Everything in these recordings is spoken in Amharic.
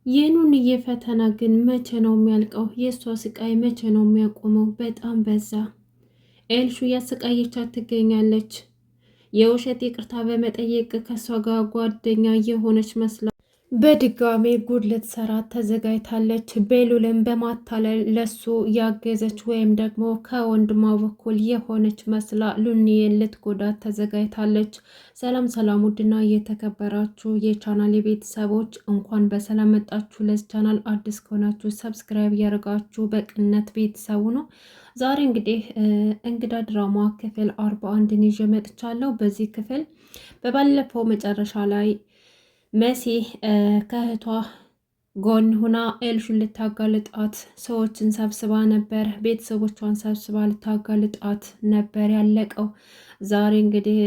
የኑንዬ ፈተና ግን መቼ ነው የሚያልቀው? የእሷ ስቃይ መቼ ነው የሚያቆመው? በጣም በዛ። ኤልሹ እያሰቃየቻት ትገኛለች። የውሸት ይቅርታ በመጠየቅ ከእሷ ጋር ጓደኛ የሆነች መስላ በድጋሜ ጉድ ልትሰራ ተዘጋጅታለች። ቤሉልን በማታለል ለሱ ያገዘች ወይም ደግሞ ከወንድሟ በኩል የሆነች መስላ ሉኒዬን ልትጎዳት ተዘጋጅታለች። ሰላም ሰላም! ውድና የተከበራችሁ የቻናል ቤተሰቦች እንኳን በሰላም መጣችሁ። ለዚህ ቻናል አዲስ ከሆናችሁ ሰብስክራይብ እያደረጋችሁ በቅነት ቤተሰቡ ነው። ዛሬ እንግዲህ እንግዳ ድራማ ክፍል 41 ይዤ መጥቻለሁ። በዚህ ክፍል በባለፈው መጨረሻ ላይ መሲ ከእህቷ ጎን ሁና ኤልሹን ልታጋልጣት ሰዎችን ሰብስባ ነበር። ቤተሰቦቿን ሰብስባ ልታጋልጣት ነበር ያለቀው። ዛሬ እንግዲህ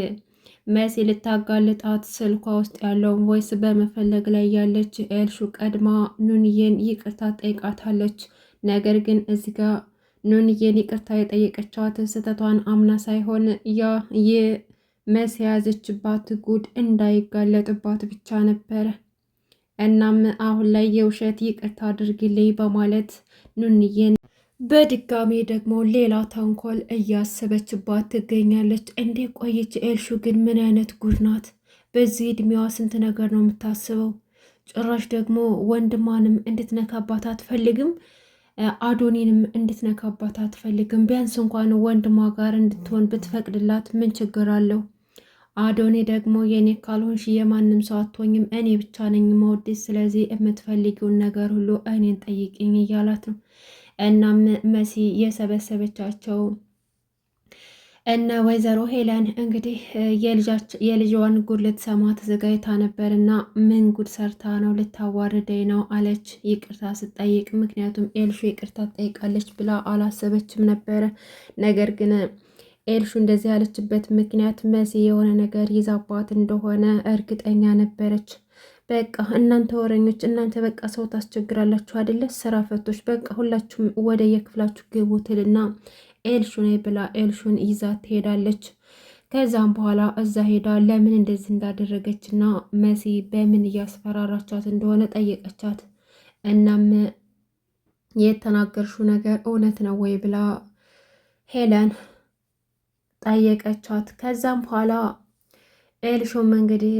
መሲ ልታጋልጣት ስልኳ ውስጥ ያለውን ቮይስ በመፈለግ ላይ ያለች ኤልሹ ቀድማ ኑንዬን ይቅርታ ጠይቃታለች። ነገር ግን እዚህ ጋር ኑንዬን ይቅርታ የጠየቀቻት ስህተቷን አምና ሳይሆን መሲ የያዘችባት ጉድ እንዳይጋለጥባት ብቻ ነበረ። እናም አሁን ላይ የውሸት ይቅርታ አድርግልኝ በማለት ኑንዬን በድጋሚ ደግሞ ሌላ ተንኮል እያሰበችባት ትገኛለች። እንዴ ቆየች ኤልሹ ግን ምን አይነት ጉድ ናት? በዚህ እድሜዋ ስንት ነገር ነው የምታስበው። ጭራሽ ደግሞ ወንድሟንም እንድትነካባት አትፈልግም። አዶኒንም እንድትነካባት አትፈልግም። ቢያንስ እንኳን ወንድሟ ጋር እንድትሆን ብትፈቅድላት ምን ችግር አለው? አዶኔ ደግሞ የኔ ካልሆንሽ የማንም ሰው አትሆኝም፣ እኔ ብቻ ነኝ መወድሽ፣ ስለዚህ የምትፈልጊውን ነገር ሁሉ እኔን ጠይቅኝ እያላት ነው። እናም መሲ የሰበሰበቻቸው እነ ወይዘሮ ሄለን እንግዲህ የልጇን ጉድ ልትሰማ ተዘጋጅታ ነበር እና ምን ጉድ ሰርታ ነው ልታዋርደኝ ነው አለች ይቅርታ ስትጠይቅ። ምክንያቱም ኤልሹ ይቅርታ ትጠይቃለች ብላ አላሰበችም ነበረ። ነገር ግን ኤልሹ እንደዚህ ያለችበት ምክንያት መሲ የሆነ ነገር ይዛባት እንደሆነ እርግጠኛ ነበረች። በቃ እናንተ ወረኞች፣ እናንተ በቃ ሰው ታስቸግራላችሁ አይደለ? ስራ ፈቶች፣ በቃ ሁላችሁም ወደ የክፍላችሁ ግቡ ትልና ኤልሹ ነይ ብላ ኤልሹን ይዛ ትሄዳለች። ከዛም በኋላ እዛ ሄዳ ለምን እንደዚህ እንዳደረገች እና መሲ በምን እያስፈራራቻት እንደሆነ ጠየቀቻት። እናም የተናገርሽው ነገር እውነት ነው ወይ ብላ ሄለን ጠየቀቻት። ከዛም በኋላ ኤልሹም እንግዲህ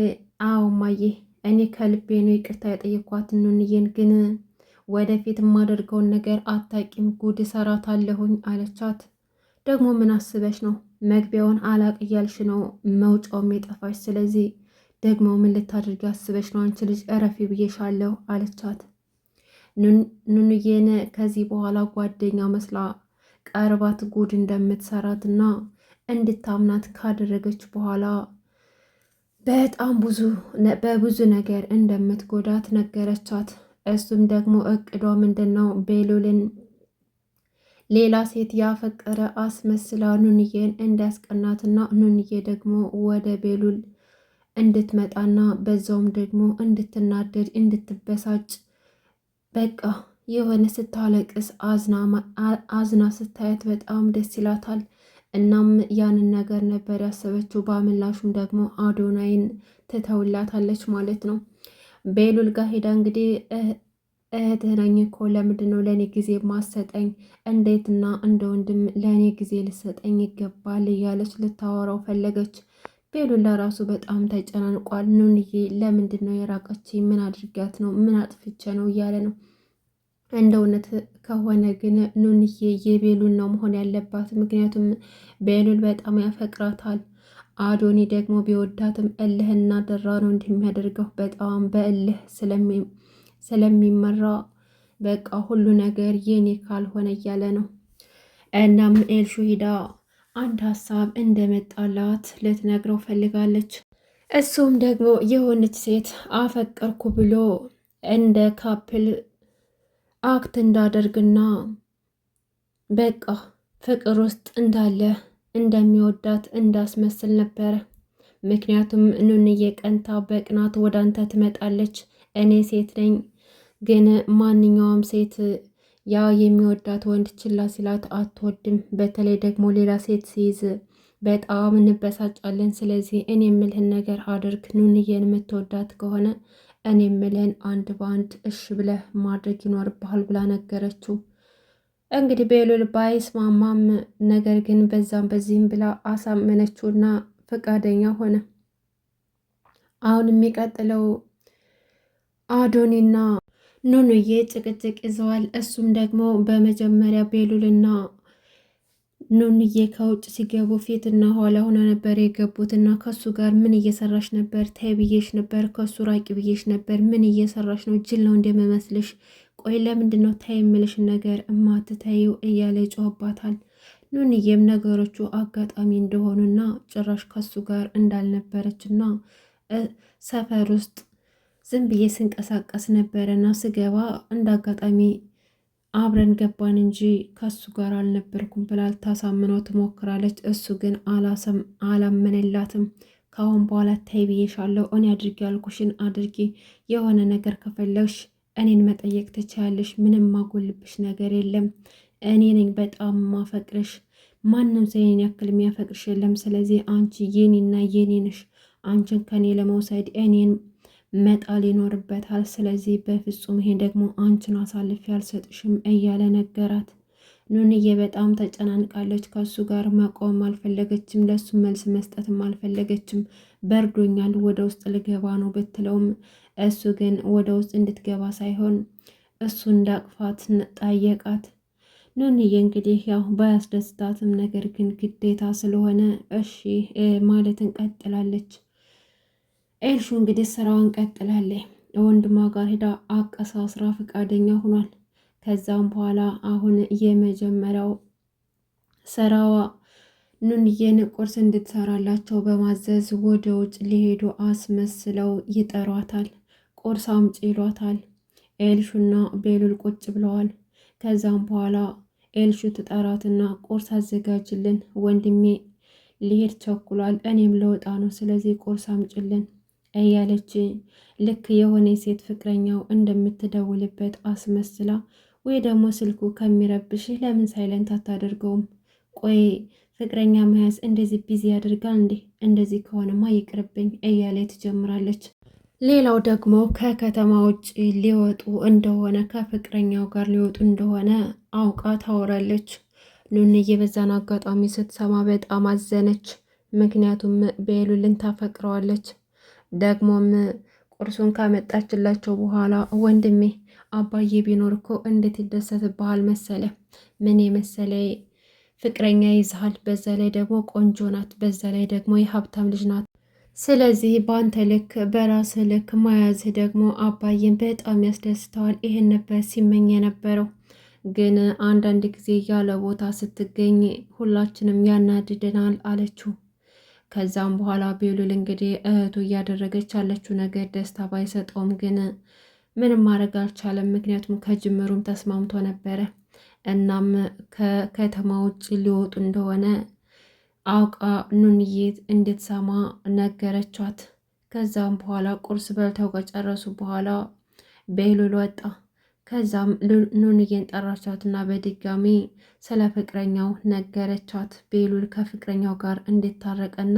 አዎ እማዬ፣ እኔ ከልቤ ነው ይቅርታ የጠየኳት ኑንዬን፣ ግን ወደፊት የማደርገውን ነገር አታቂም፣ ጉድ እሰራታለሁኝ አለቻት። ደግሞ ምን አስበሽ ነው? መግቢያውን አላቅ እያልሽ ነው መውጫውም የጠፋሽ። ስለዚህ ደግሞ ምን ልታደርጊ አስበሽ ነው? አንቺ ልጅ እረፊ ብዬሻለሁ አለቻት። ኑንዬን ከዚህ በኋላ ጓደኛ መስላ ቀርባት ጉድ እንደምትሰራትና እንድታምናት ካደረገች በኋላ በጣም በብዙ ነገር እንደምትጎዳት ነገረቻት። እሱም ደግሞ እቅዷ ምንድን ነው? ቤሉልን ሌላ ሴት ያፈቀረ አስመስላ ኑንዬን እንዲያስቀናትና ኑንዬ ደግሞ ወደ ቤሉል እንድትመጣና በዛውም ደግሞ እንድትናደድ እንድትበሳጭ፣ በቃ የሆነ ስታለቅስ አዝና ስታያት በጣም ደስ ይላታል። እናም ያንን ነገር ነበር ያሰበችው። በምላሹም ደግሞ አዶናይን ትተውላታለች ማለት ነው። ቤሉል ጋር ሄዳ እንግዲህ እህትህ ነኝ እኮ ለምንድን ነው ለእኔ ጊዜ ማሰጠኝ? እንዴትና እንደ ወንድም ለእኔ ጊዜ ልሰጠኝ ይገባል እያለች ልታወራው ፈለገች። ቤሉል ለራሱ በጣም ተጨናንቋል። ኑንዬ ለምንድን ነው የራቀች? ምን አድርጊያት ነው? ምን አጥፍቼ ነው እያለ ነው። እንደ እውነት ከሆነ ግን ኑንዬ የቤሉል ነው መሆን ያለባት። ምክንያቱም ቤሉል በጣም ያፈቅራታል። አዶኒ ደግሞ ቢወዳትም እልህና ደራ ነው እንደሚያደርገው። በጣም በእልህ ስለሚመራ በቃ ሁሉ ነገር የኔ ካልሆነ እያለ ነው። እናም ኤልሹ ሂዳ አንድ ሀሳብ እንደመጣላት ልትነግረው ፈልጋለች። እሱም ደግሞ የሆነች ሴት አፈቀርኩ ብሎ እንደ ካፕል አክት እንዳደርግና በቃ ፍቅር ውስጥ እንዳለ እንደሚወዳት እንዳስመስል ነበረ። ምክንያቱም ኑንዬ ቀንታ በቅናት ወደ አንተ ትመጣለች። እኔ ሴት ነኝ፣ ግን ማንኛውም ሴት ያ የሚወዳት ወንድ ችላ ሲላት አትወድም። በተለይ ደግሞ ሌላ ሴት ሲይዝ በጣም እንበሳጫለን። ስለዚህ እኔ የምልህን ነገር አድርግ። ኑንዬን የምትወዳት ከሆነ እኔ ምለን አንድ በአንድ እሽ ብለህ ማድረግ ይኖርብሃል ብላ ነገረችው። እንግዲህ ቤሉል ባይስማማም ነገር ግን በዛም በዚህም ብላ አሳመነችውና ፈቃደኛ ሆነ። አሁን የሚቀጥለው አዶኒና ኑኑዬ ጭቅጭቅ ይዘዋል። እሱም ደግሞ በመጀመሪያ ቤሉልና ኑኑዬ ከውጭ ሲገቡ ፊትና ኋላ ሆነ ነበር የገቡትና ከሱ ጋር ምን እየሰራሽ ነበር? ተይ ብዬሽ ነበር፣ ከሱ ራቂ ብዬሽ ነበር። ምን እየሰራሽ ነው? ጅል ነው እንደሚመስልሽ? ቆይ ለምንድን ነው ታይ የምልሽን ነገር እማትተይው? እያለ ይጮህባታል። ኑኑዬም ነገሮቹ አጋጣሚ እንደሆኑና ጭራሽ ከሱ ጋር እንዳልነበረችና ሰፈር ውስጥ ዝም ብዬ ስንቀሳቀስ ነበረና ስገባ እንደ አጋጣሚ አብረን ገባን እንጂ ከሱ ጋር አልነበርኩም ብላ ልታሳምነው ትሞክራለች። እሱ ግን አላመነላትም። ከአሁን በኋላ ተይ ብዬሻለሁ፣ እኔ አድርጊ ያልኩሽን አድርጊ፣ የሆነ ነገር ከፈለግሽ እኔን መጠየቅ ትችያለሽ፣ ምንም ማጎልብሽ ነገር የለም፣ እኔ ነኝ በጣም ማፈቅርሽ፣ ማንም ሰው የኔን ያክል የሚያፈቅርሽ የለም። ስለዚህ አንቺ የኔና የኔ ነሽ፣ አንቺን ከኔ ለመውሰድ እኔን መጣል ይኖርበታል። ስለዚህ በፍጹም ይሄ ደግሞ አንቺን አሳልፌ አልሰጥሽም እያለ ነገራት። ኑንዬ በጣም ተጨናንቃለች። ከሱ ጋር መቆም አልፈለገችም። ለሱ መልስ መስጠትም አልፈለገችም። በርዶኛል፣ ወደ ውስጥ ልገባ ነው ብትለውም እሱ ግን ወደ ውስጥ እንድትገባ ሳይሆን እሱ እንዳቅፋት ጠየቃት። ኑንዬ እንግዲህ ያው ባያስደስታትም ነገር ግን ግዴታ ስለሆነ እሺ ማለትን ቀጥላለች። ኤልሹ እንግዲህ ስራዋን ቀጥላለች። ወንድሟ ጋር ሄዳ አቀሳስራ ፈቃደኛ ሆኗል። ከዛም በኋላ አሁን የመጀመሪያው ስራዋ ኑንዬን ቁርስ እንድትሰራላቸው በማዘዝ ወደ ውጭ ሊሄዱ አስመስለው ይጠሯታል። ቁርስ አምጪ ይሏታል። ኤልሹና ቤሉል ቁጭ ብለዋል። ከዛም በኋላ ኤልሹ ትጠራትና ቁርስ አዘጋጅልን፣ ወንድሜ ሊሄድ ቸኩሏል፣ እኔም ለወጣ ነው፣ ስለዚህ ቁርስ አምጭልን እያለች ልክ የሆነ ሴት ፍቅረኛው እንደምትደውልበት አስመስላ፣ ወይ ደግሞ ስልኩ ከሚረብሽ ለምን ሳይለንት አታደርገውም? ቆይ ፍቅረኛ መያዝ እንደዚህ ቢዚ ያደርጋል እንዴ? እንደዚህ ከሆነማ ይቅርብኝ እያለ ትጀምራለች። ሌላው ደግሞ ከከተማ ውጭ ሊወጡ እንደሆነ ከፍቅረኛው ጋር ሊወጡ እንደሆነ አውቃ ታወራለች። ኑንዬ በዛን አጋጣሚ ስትሰማ በጣም አዘነች። ምክንያቱም ቤሉልን ታፈቅረዋለች። ደግሞም ቁርሱን ካመጣችላቸው በኋላ ወንድሜ አባዬ ቢኖር እኮ እንዴት ይደሰትብሃል መሰለ፣ ምን የመሰለ ፍቅረኛ ይዝሃል፣ በዛ ላይ ደግሞ ቆንጆ ናት፣ በዛ ላይ ደግሞ የሀብታም ልጅ ናት። ስለዚህ በአንተ ልክ በራስህ ልክ መያዝህ ደግሞ አባዬን በጣም ያስደስተዋል። ይህን ነበር ሲመኝ የነበረው። ግን አንዳንድ ጊዜ ያለ ቦታ ስትገኝ ሁላችንም ያናድደናል አለችው። ከዛም በኋላ ቤሉል እንግዲህ እህቱ እያደረገች ያለችው ነገር ደስታ ባይሰጠውም ግን ምንም ማድረግ አልቻለም። ምክንያቱም ከጅምሩም ተስማምቶ ነበረ። እናም ከከተማ ውጭ ሊወጡ እንደሆነ አውቃ ኑንዬ እንድትሰማ ነገረቻት። ከዛም በኋላ ቁርስ በልተው ከጨረሱ በኋላ ቤሉል ወጣ። ከዛም ኑንዬን ጠራቻትና በድጋሚ ስለ ፍቅረኛው ነገረቻት። ቤሉል ከፍቅረኛው ጋር እንድታረቀና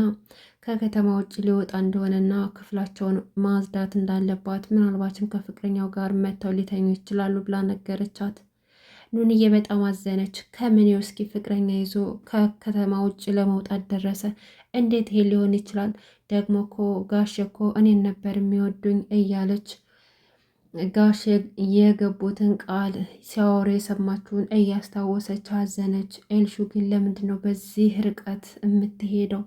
ከከተማ ውጭ ሊወጣ እንደሆነና ክፍላቸውን ማጽዳት እንዳለባት ምናልባችም ከፍቅረኛው ጋር መጥተው ሊተኙ ይችላሉ ብላ ነገረቻት። ኑንዬ በጣም አዘነች። ከምኔው እስኪ ፍቅረኛ ይዞ ከከተማ ውጭ ለመውጣት ደረሰ? እንዴት ይሄ ሊሆን ይችላል? ደግሞ እኮ ጋሽ እኮ እኔን ነበር የሚወዱኝ እያለች ጋሽ የገቡትን ቃል ሲያወሩ የሰማችውን እያስታወሰች አዘነች። ኤልሹ ግን ለምንድን ነው በዚህ ርቀት የምትሄደው?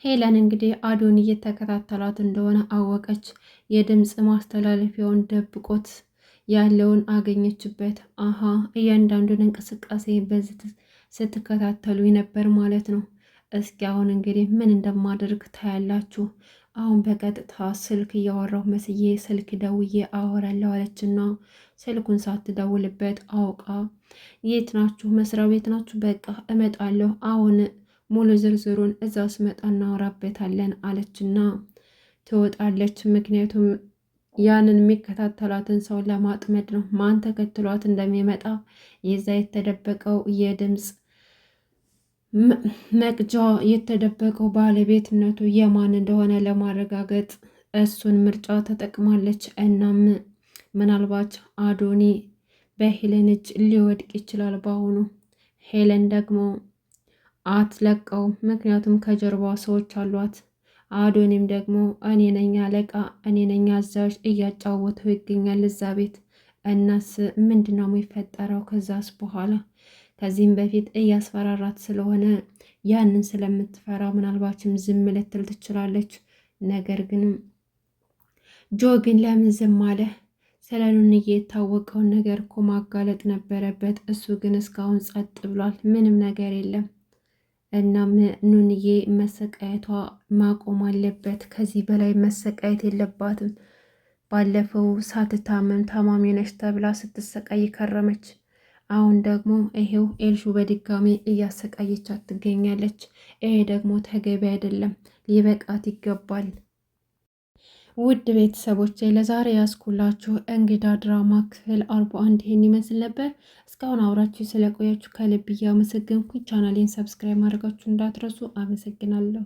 ሄለን እንግዲህ አዶን እየተከታተላት እንደሆነ አወቀች። የድምፅ ማስተላለፊያውን ደብቆት ያለውን አገኘችበት። አሀ እያንዳንዱን እንቅስቃሴ በዚህ ስትከታተሉ ነበር ማለት ነው። እስኪ አሁን እንግዲህ ምን እንደማደርግ ታያላችሁ። አሁን በቀጥታ ስልክ እያወራሁ መስዬ ስልክ ደውዬ አወራለሁ አለችና ስልኩን ሳትደውልበት አውቃ የት ናችሁ? መስሪያ ቤት ናችሁ? በቃ እመጣለሁ። አሁን ሙሉ ዝርዝሩን እዛ ስመጣ እናወራበታለን አለችና ትወጣለች። ምክንያቱም ያንን የሚከታተላትን ሰው ለማጥመድ ነው። ማን ተከትሏት እንደሚመጣ የዛ የተደበቀው የድምፅ መቅጃ የተደበቀው ባለቤትነቱ የማን እንደሆነ ለማረጋገጥ እሱን ምርጫ ተጠቅማለች። እናም ምናልባት አዶኒ በሄለን እጅ ሊወድቅ ይችላል በአሁኑ። ሄለን ደግሞ አትለቀው፣ ምክንያቱም ከጀርባዋ ሰዎች አሏት። አዶኒም ደግሞ እኔ ነኝ አለቃ፣ እኔ ነኝ አዛዥ እያጫወተው ይገኛል እዛ ቤት። እናስ ምንድን ነው የሚፈጠረው? ከዛስ በኋላ ከዚህም በፊት እያስፈራራት ስለሆነ ያንን ስለምትፈራ ምናልባችም ዝም ልትል ትችላለች። ነገር ግን ጆ ግን ለምን ዝም አለ? ስለ ኑንዬ የታወቀውን ነገር እኮ ማጋለጥ ነበረበት። እሱ ግን እስካሁን ጸጥ ብሏል። ምንም ነገር የለም። እናም ኑንዬ መሰቃየቷ ማቆም አለበት። ከዚህ በላይ መሰቃየት የለባትም። ባለፈው ሳትታመም ታማሚ ነች ተብላ ስትሰቃይ ከረመች። አሁን ደግሞ ይሄው ኤልሹ በድጋሚ እያሰቃየቻት ትገኛለች። ይሄ ደግሞ ተገቢ አይደለም፣ ሊበቃት ይገባል። ውድ ቤተሰቦቼ ለዛሬ ያስኩላችሁ እንግዳ ድራማ ክፍል 41 ይሄን ይመስል ነበር። እስካሁን አብራችሁ ስለቆያችሁ ከልብ እያመሰገንኩኝ ቻናሌን ሰብስክራይብ ማድረጋችሁ እንዳትረሱ። አመሰግናለሁ።